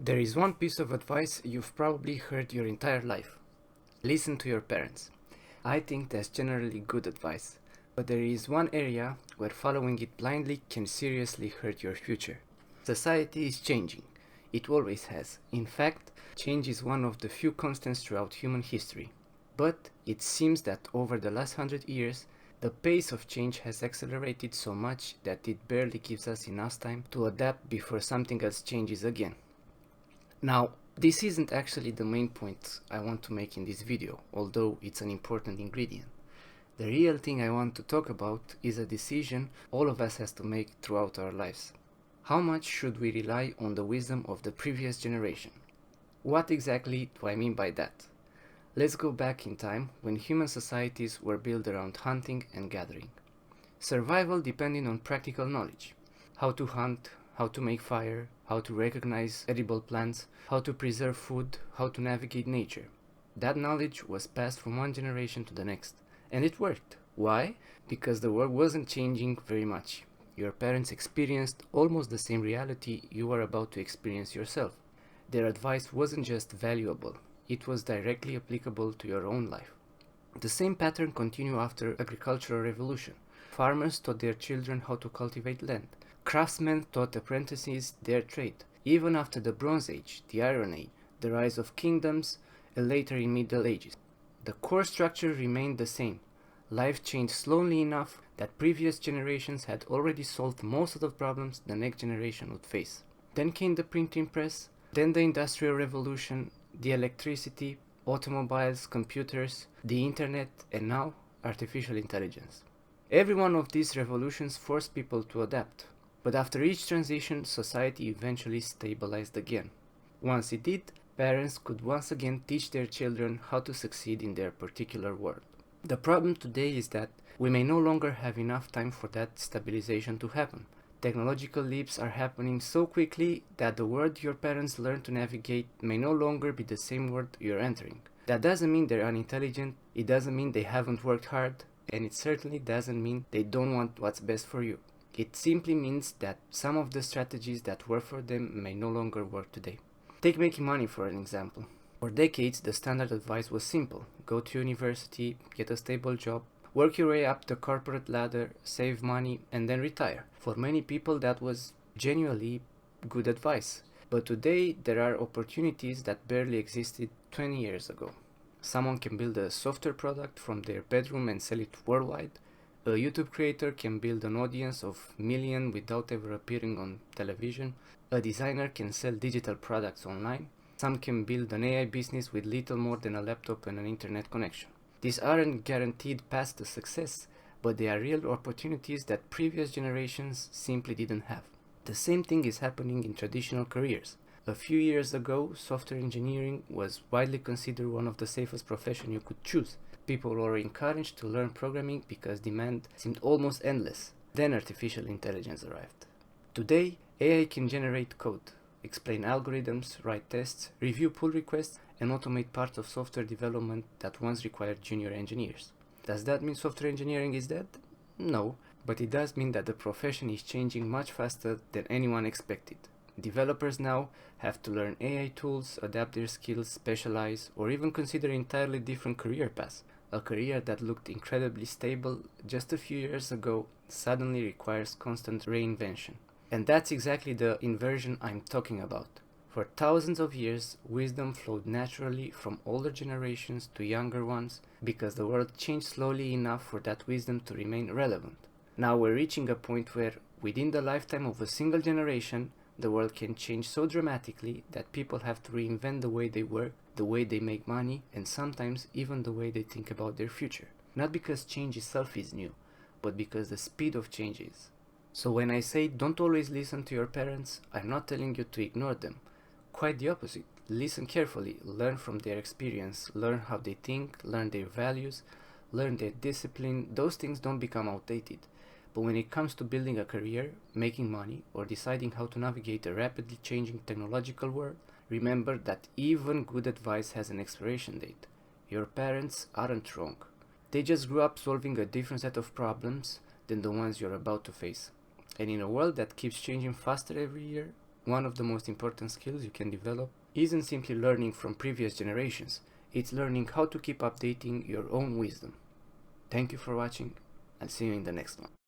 There is one piece of advice you've probably heard your entire life. Listen to your parents. I think that's generally good advice, but there is one area where following it blindly can seriously hurt your future. Society is changing. It always has. In fact, change is one of the few constants throughout human history. But it seems that over the last 100 years, the pace of change has accelerated so much that it barely gives us enough time to adapt before something else changes again. Now, this isn't actually the main point I want to make in this video, although it's an important ingredient. The real thing I want to talk about is a decision all of us has to make throughout our lives. How much should we rely on the wisdom of the previous generation? What exactly do I mean by that? Let's go back in time when human societies were built around hunting and gathering. Survival depended on practical knowledge. How to hunt, how to make fire, how to recognize edible plants, how to preserve food, how to navigate nature. That knowledge was passed from one generation to the next. And it worked. Why? Because the world wasn't changing very much. Your parents experienced almost the same reality you are about to experience yourself. Their advice wasn't just valuable, it was directly applicable to your own life. The same pattern continued after agricultural revolution. Farmers taught their children how to cultivate land. Craftsmen taught apprentices their trade. Even after the Bronze Age, the Iron Age, the rise of kingdoms, and later in Middle Ages, the core structure remained the same. Life changed slowly enough that previous generations had already solved most of the problems the next generation would face. Then came the printing press, then the Industrial Revolution, the electricity, automobiles, computers, the internet, and now artificial intelligence. Every one of these revolutions forced people to adapt, but after each transition, society eventually stabilized again. Once it did, parents could once again teach their children how to succeed in their particular world. The problem today is that we may no longer have enough time for that stabilization to happen. Technological leaps are happening so quickly that the world your parents learn to navigate may no longer be the same world you're entering. That doesn't mean they're unintelligent, it doesn't mean they haven't worked hard, and it certainly doesn't mean they don't want what's best for you. It simply means that some of the strategies that work for them may no longer work today. Take making money for an example. For decades, the standard advice was simple. Go to university, get a stable job, work your way up the corporate ladder, save money, and then retire. For many people, that was genuinely good advice. But today, there are opportunities that barely existed 20 years ago. Someone can build a software product from their bedroom and sell it worldwide. A YouTube creator can build an audience of millions without ever appearing on television. A designer can sell digital products online. Some can build an AI business with little more than a laptop and an internet connection. These aren't guaranteed paths to success, but they are real opportunities that previous generations simply didn't have. The same thing is happening in traditional careers. A few years ago, software engineering was widely considered one of the safest professions you could choose. People were encouraged to learn programming because demand seemed almost endless. Then artificial intelligence arrived. Today, AI can generate code, explain algorithms, write tests, review pull requests, and automate parts of software development that once required junior engineers. Does that mean software engineering is dead? No, but it does mean that the profession is changing much faster than anyone expected. Developers now have to learn AI tools, adapt their skills, specialize, or even consider entirely different career paths. A career that looked incredibly stable just a few years ago suddenly requires constant reinvention. And that's exactly the inversion I'm talking about. For thousands of years, wisdom flowed naturally from older generations to younger ones because the world changed slowly enough for that wisdom to remain relevant. Now we're reaching a point where, within the lifetime of a single generation, the world can change so dramatically that people have to reinvent the way they work, the way they make money, and sometimes even the way they think about their future. Not because change itself is new, but because the speed of change is. So when I say don't always listen to your parents, I'm not telling you to ignore them. Quite the opposite. Listen carefully, learn from their experience, learn how they think, learn their values, learn their discipline. Those things don't become outdated. But when it comes to building a career, making money, or deciding how to navigate a rapidly changing technological world, remember that even good advice has an expiration date. Your parents aren't wrong. They just grew up solving a different set of problems than the ones you're about to face. And in a world that keeps changing faster every year, one of the most important skills you can develop isn't simply learning from previous generations, it's learning how to keep updating your own wisdom. Thank you for watching. I'll see you in the next one.